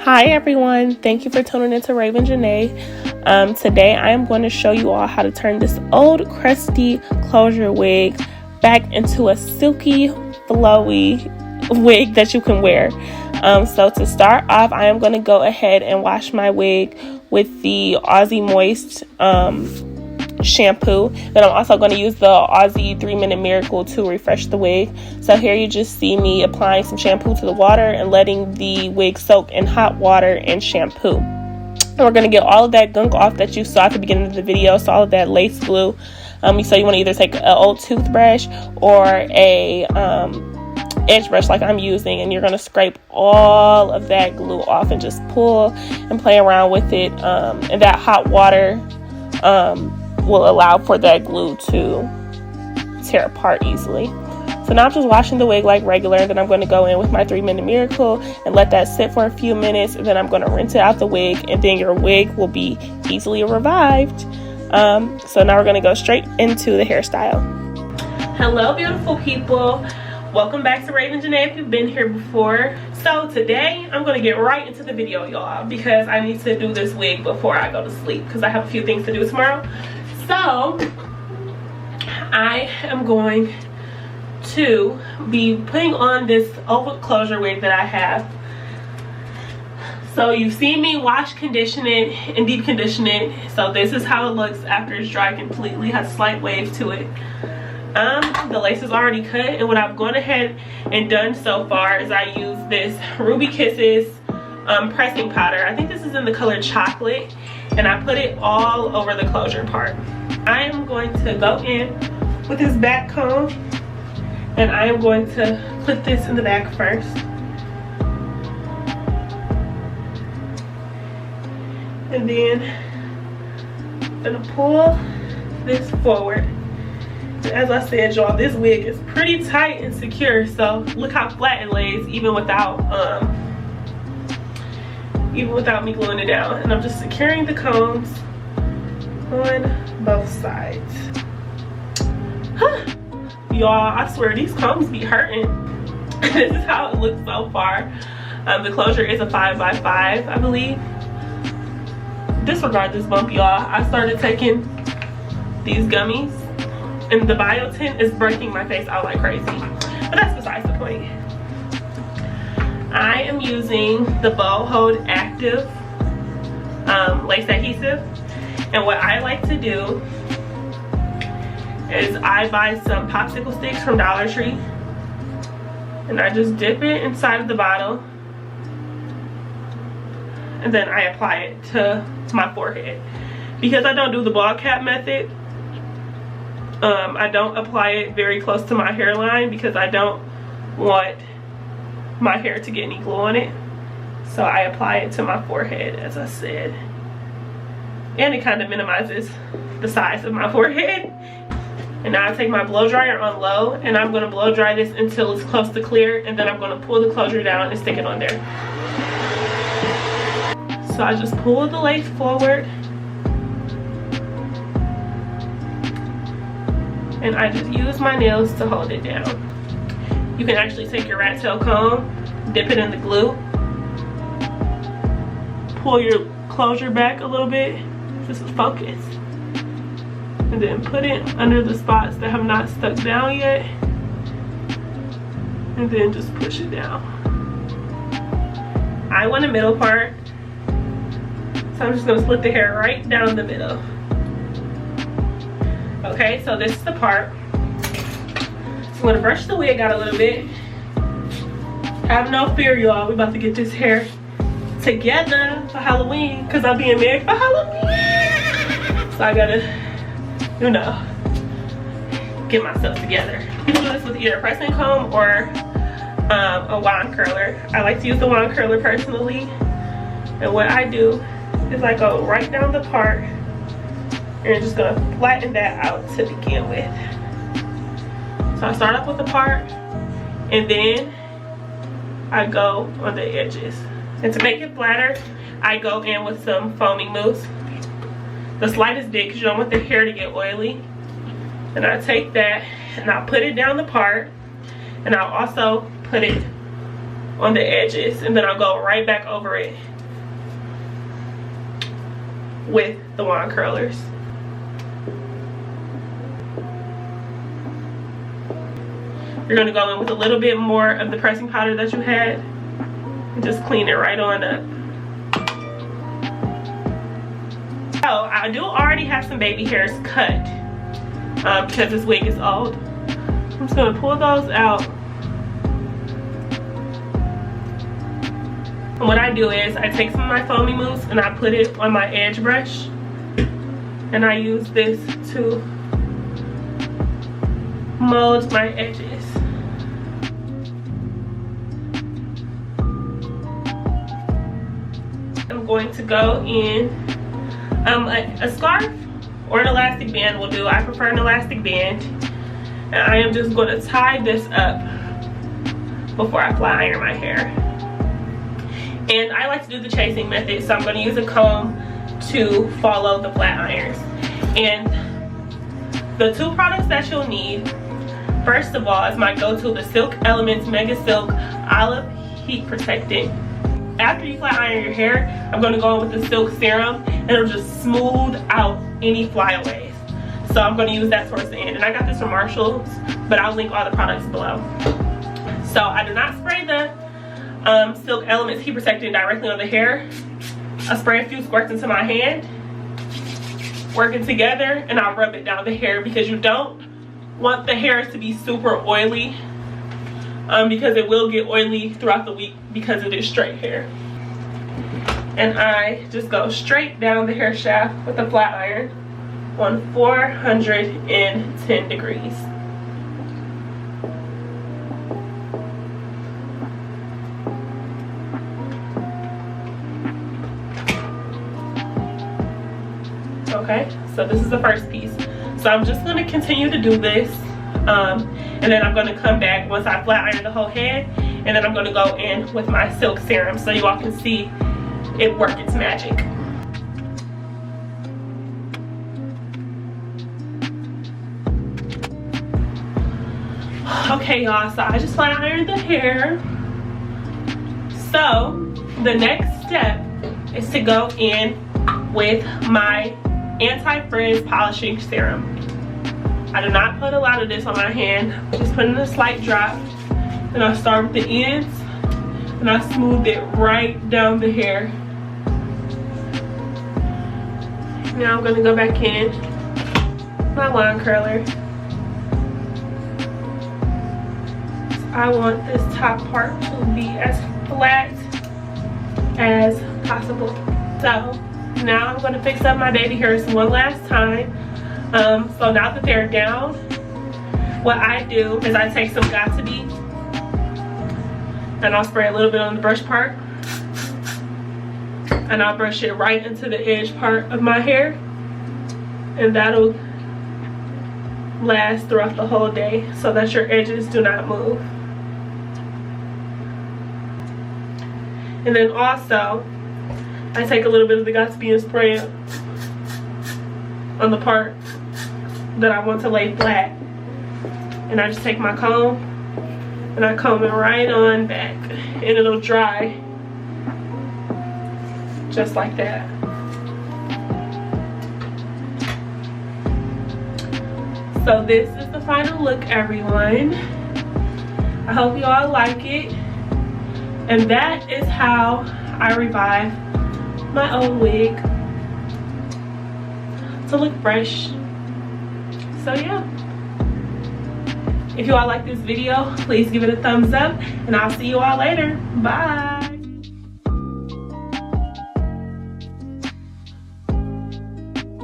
Hi everyone, thank you for tuning into Raven Janae. Today I am going to show you all how to turn this old crusty closure wig back into a silky, flowy wig that you can wear. So to start off, I am going to go ahead and wash my wig with the Aussie Moist shampoo. Then I'm also going to use the Aussie 3-Minute Miracle to refresh the wig. So here you just see me applying some shampoo to the water and letting the wig soak in hot water and shampoo. And we're going to get all of that gunk off that you saw at the beginning of the video, so all of that lace glue. So you want to either take an old toothbrush or a edge brush like I'm using, and you're going to scrape all of that glue off and just pull and play around with it. And that hot water will allow for that glue to tear apart easily. So now I'm just washing the wig like regular, and then I'm going to go in with my 3-Minute Miracle and let that sit for a few minutes, and then I'm going to rinse it out the wig, and then your wig will be easily revived. So now we're going to go straight into the hairstyle. Hello beautiful people, welcome back to Raven Janae if you've been here before. So today I'm going to get right into the video, y'all, because I need to do this wig before I go to sleep because I have a few things to do tomorrow. So I am going to be putting on this oval closure wig that I have. So you've seen me wash, condition it, and deep condition it. So this is how it looks after it's dry completely. It has a slight wave to it. The lace is already cut, and what I've gone ahead and done so far is I use this Ruby Kisses pressing powder. I think this is in the color chocolate, and I put it all over the closure part. I am going to go in with this back comb, and I am going to put this in the back first. And then I'm gonna pull this forward. As I said, y'all, this wig is pretty tight and secure, so look how flat it lays even without me gluing it down. And I'm just securing the combs on both sides. Y'all, I swear these combs be hurting. This is how it looks so far. The closure is a 5x5, I believe. Disregard this bump, y'all. I started taking these gummies, and the biotin is breaking my face out like crazy, but that's besides the point. I am using the Bow Hold Active lace adhesive, and what I like to do is I buy some popsicle sticks from Dollar Tree, and I just dip it inside of the bottle, and then I apply it to my forehead. Because I don't do the ball cap method, I don't apply it very close to my hairline because I don't want my hair to get any glue on it. So I apply it to my forehead, as I said. And it kind of minimizes the size of my forehead. And now I take my blow dryer on low, and I'm going to blow dry this until it's close to clear, and then I'm going to pull the closure down and stick it on there. So I just pull the lace forward, and I just use my nails to hold it down. You can actually take your rat tail comb, dip it in the glue, pull your closure back a little bit, just focus, and then put it under the spots that have not stuck down yet, and then just push it down. I want a middle part, so I'm just going to split the hair right down the middle. Okay, so this is the part. So I'm going to brush the wig out a little bit. Have no fear, y'all. We're about to get this hair together for Halloween, because I'm being married for Halloween. So I got to, you know, get myself together. You can do this with either a pressing comb or a wand curler. I like to use the wand curler personally. And what I do is I go right down the part, and you're just gonna flatten that out to begin with. So I start off with the part, and then I go on the edges. And to make it flatter, I go in with some foaming mousse. The slightest bit, because you don't want the hair to get oily. And I take that and I'll put it down the part, and I'll also put it on the edges, and then I'll go right back over it with the wand curlers. You're going to go in with a little bit more of the pressing powder that you had and just clean it right on up. So I do already have some baby hairs cut because this wig is old. I'm just going to pull those out. And what I do is I take some of my foamy mousse and I put it on my edge brush. And I use this to mold my edges. I'm going to go in a scarf or an elastic band will do. I prefer an elastic band. And I am just going to tie this up before I flat iron my hair. And I like to do the chasing method, so I'm going to use a comb to follow the flat irons. And the two products that you'll need, first of all, is my go-to, the Silk Elements MegaSilk Olive Heat Protectant. After you flat iron your hair, I'm going to go in with the Silk Serum, and it'll just smooth out any flyaways. So I'm going to use that towards the end. And I got this from Marshall's, but I'll link all the products below. So I do not spray the Silk Elements Heat Protectant directly on the hair. I spray a few squirts into my hand, working together, and I'll rub it down the hair because you don't want the hair to be super oily because it will get oily throughout the week because it is straight hair. And I just go straight down the hair shaft with a flat iron on 410 degrees. Okay, so this is the first piece. So I'm just going to continue to do this, and then I'm going to come back once I flat iron the whole head, and then I'm going to go in with my Silk Serum so you all can see it work its magic. Okay, y'all, so I just flat ironed the hair. So the next step is to go in with my Anti-Frizz polishing serum. I do not put a lot of this on my hand, just put in a slight drop, and I start with the ends and I smooth it right down the hair. Now I'm going to go back in my wand curler. I want this top part to be as flat as possible. So now I'm going to fix up my baby hairs one last time. So now that they're down, what I do is I take some Got2b and I'll spray a little bit on the brush part, and I'll brush it right into the edge part of my hair, and that'll last throughout the whole day so that your edges do not move. And then also I take a little bit of the Got2b and spray it on the part that I want to lay flat, and I just take my comb and I comb it right on back, and it'll dry just like that. So this is the final look, everyone. I hope you all like it. And that is how I revive my old wig to look fresh. So yeah, if you all like this video, please give it a thumbs up, and I'll see you all later. Bye.